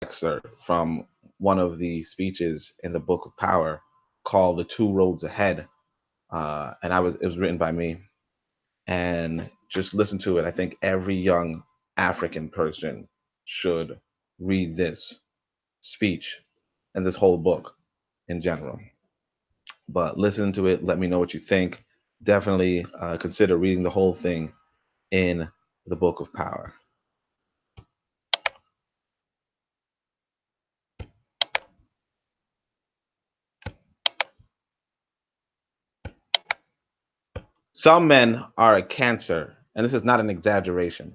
excerpt from one of the speeches in the Book of Power called "The Two Roads Ahead," and it was written by me. And just listen to it. I think every young African person should read this speech and this whole book in general. But listen to it. Let me know what you think. Definitely consider reading the whole thing in the Book of Power. Some men are a cancer, and this is not an exaggeration.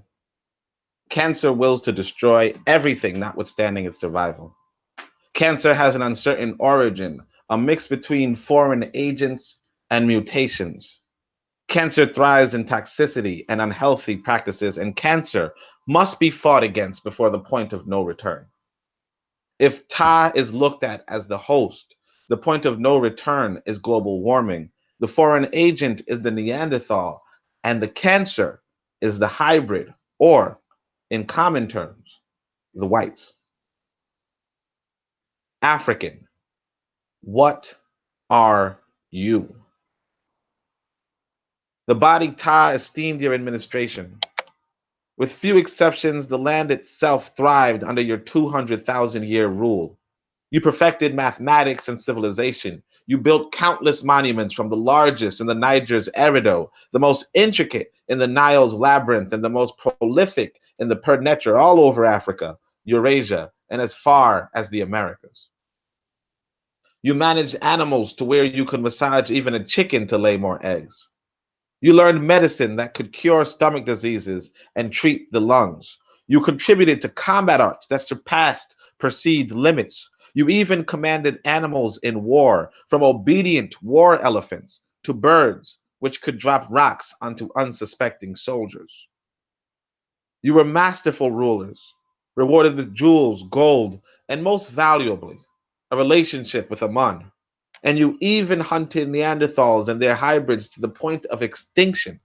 Cancer wills to destroy everything, notwithstanding its survival. Cancer has an uncertain origin, a mix between foreign agents and mutations. Cancer thrives in toxicity and unhealthy practices, and cancer must be fought against before the point of no return. If Ta is looked at as the host, the point of no return is global warming. The foreign agent is the Neanderthal, and the cancer is the hybrid, or, in common terms, the whites. African, what are you? The body Ta esteemed your administration. With few exceptions, the land itself thrived under your 200,000-year rule. You perfected mathematics and civilization. You built countless monuments, from the largest in the Niger's Erido, the most intricate in the Nile's labyrinth, and the most prolific in the Pernetra, all over Africa, Eurasia, and as far as the Americas. You managed animals to where you could massage even a chicken to lay more eggs. You learned medicine that could cure stomach diseases and treat the lungs. You contributed to combat arts that surpassed perceived limits. You even commanded animals in war, from obedient war elephants to birds which could drop rocks onto unsuspecting soldiers. You were masterful rulers, rewarded with jewels, gold, and most valuably, a relationship with Amun. And you even hunted Neanderthals and their hybrids to the point of extinction,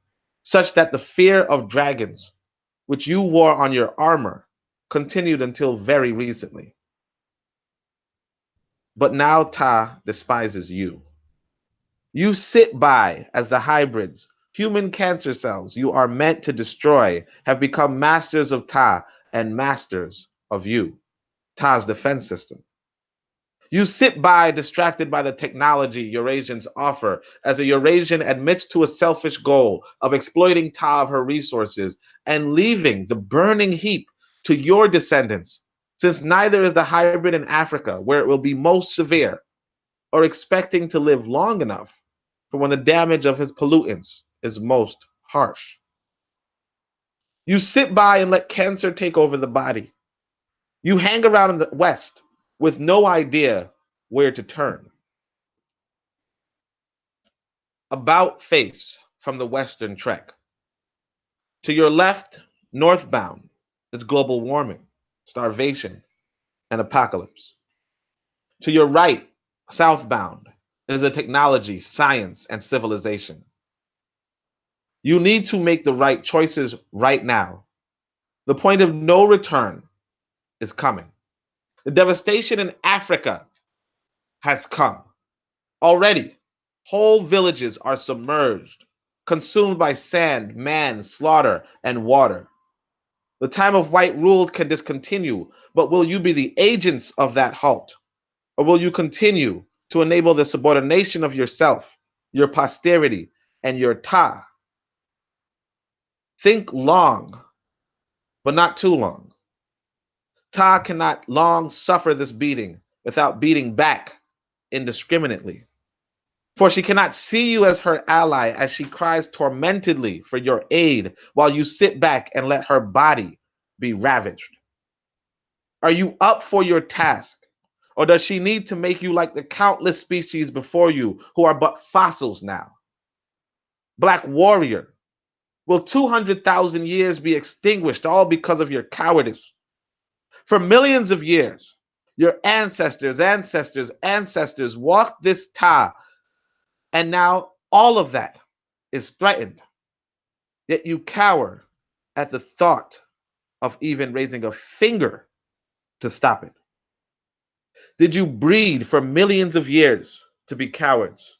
such that the fear of dragons, which you wore on your armor, continued until very recently. But now Ta despises you. You sit by as the hybrids, human cancer cells you are meant to destroy, have become masters of Ta and masters of you, Ta's defense system. You sit by, distracted by the technology Eurasians offer, as a Eurasian admits to a selfish goal of exploiting Ta of her resources and leaving the burning heap to your descendants, since neither is the hybrid in Africa, where it will be most severe, or expecting to live long enough for when the damage of his pollutants is most harsh. You sit by and let cancer take over the body. You hang around in the West with no idea where to turn. About face from the Western Trek. To your left, northbound, is global warming, starvation, and apocalypse. To your right, southbound, is a technology, science, and civilization. You need to make the right choices right now. The point of no return is coming. The devastation in Africa has come. Already, whole villages are submerged, consumed by sand, man, slaughter, and water. The time of white rule can discontinue, but will you be the agents of that halt? Or will you continue to enable the subordination of yourself, your posterity, and your Ta? Think long, but not too long. Ta cannot long suffer this beating without beating back indiscriminately. For she cannot see you as her ally as she cries tormentedly for your aid while you sit back and let her body be ravaged. Are you up for your task? Or does she need to make you like the countless species before you who are but fossils now? Black warrior, will 200,000 years be extinguished all because of your cowardice? For millions of years, your ancestors walked this Ta, and now all of that is threatened. Yet you cower at the thought of even raising a finger to stop it? Did you breed for millions of years to be cowards?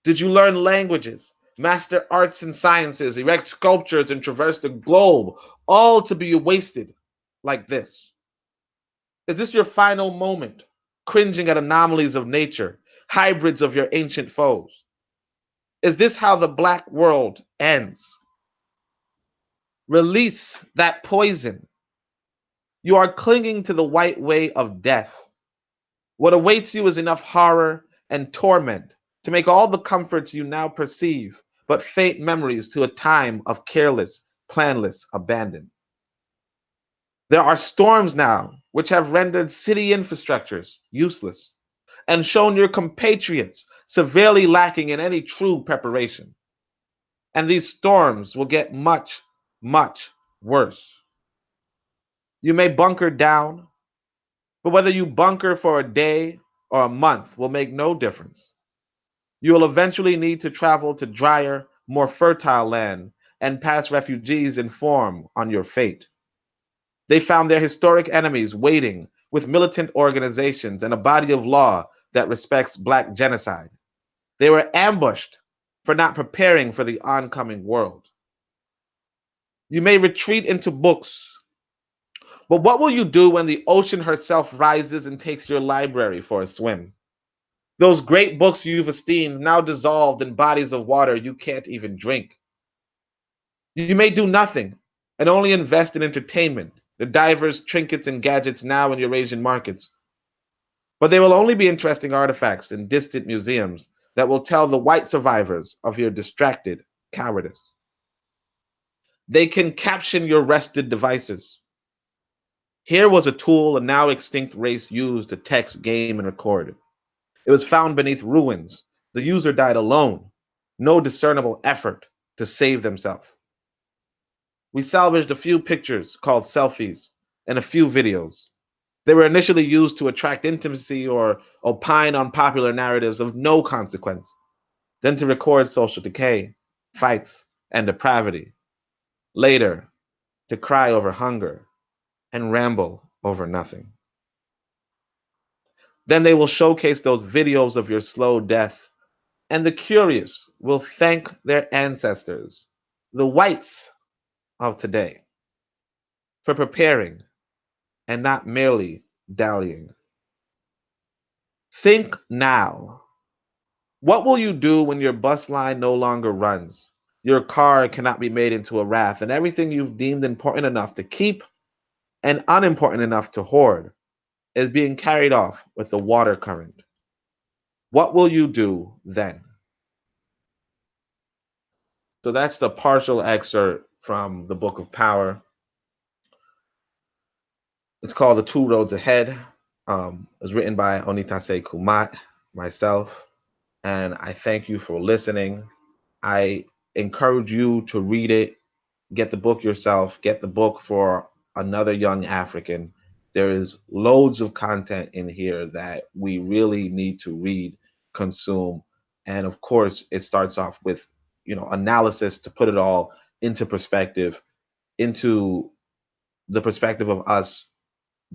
Did you learn languages, master arts and sciences, erect sculptures, and traverse the globe, all to be wasted like this? Is this your final moment, cringing at anomalies of nature, hybrids of your ancient foes? Is this how the black world ends? Release that poison. You are clinging to the white way of death. What awaits you is enough horror and torment to make all the comforts you now perceive but faint memories to a time of careless, planless abandon. There are storms now which have rendered city infrastructures useless and shown your compatriots severely lacking in any true preparation. And these storms will get much, much worse. You may bunker down, but whether you bunker for a day or a month will make no difference. You will eventually need to travel to drier, more fertile land and pass refugees inform on your fate. They found their historic enemies waiting with militant organizations and a body of law that respects black genocide. They were ambushed for not preparing for the oncoming world. You may retreat into books, but what will you do when the ocean herself rises and takes your library for a swim? Those great books you've esteemed now dissolved in bodies of water you can't even drink. You may do nothing and only invest in entertainment, the divers, trinkets, and gadgets now in Eurasian markets. But they will only be interesting artifacts in distant museums that will tell the white survivors of your distracted cowardice. They can caption your rested devices. Here was a tool a now extinct race used to text, game, and record. It was found beneath ruins. The user died alone. No discernible effort to save themselves. We salvaged a few pictures called selfies and a few videos. They were initially used to attract intimacy or opine on popular narratives of no consequence, then to record social decay, fights, and depravity. Later, to cry over hunger and ramble over nothing. Then they will showcase those videos of your slow death, and the curious will thank their ancestors, the whites of today, for preparing and not merely dallying. Think now. What will you do when your bus line no longer runs? Your car cannot be made into a raft, and everything you've deemed important enough to keep and unimportant enough to hoard is being carried off with the water current. What will you do then? So that's the partial excerpt from the Book of Power. It's called The Two Roads Ahead. It was written by Onitaset Kumat, myself, and I thank you for listening. I encourage you to read it, get the book yourself, get the book for another young African. There is loads of content in here that we really need to read, consume, and of course, it starts off with analysis to put it all into perspective, into the perspective of us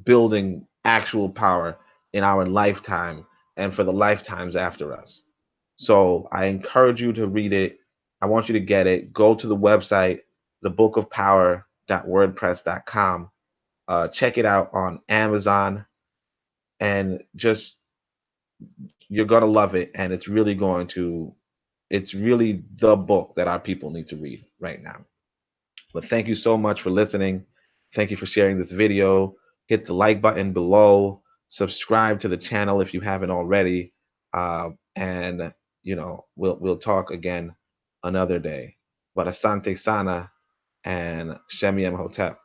building actual power in our lifetime and for the lifetimes after us. So I encourage you to read it. I want you to get it. Go to the website, thebookofpower.wordpress.com. Check it out on Amazon, and just you're gonna love it. And it's really the book that our people need to read right now. But thank you so much for listening. Thank you for sharing this video. Hit the like button below. Subscribe to the channel if you haven't already. And we'll talk again another day. But Asante Sana and Shemi Hotep.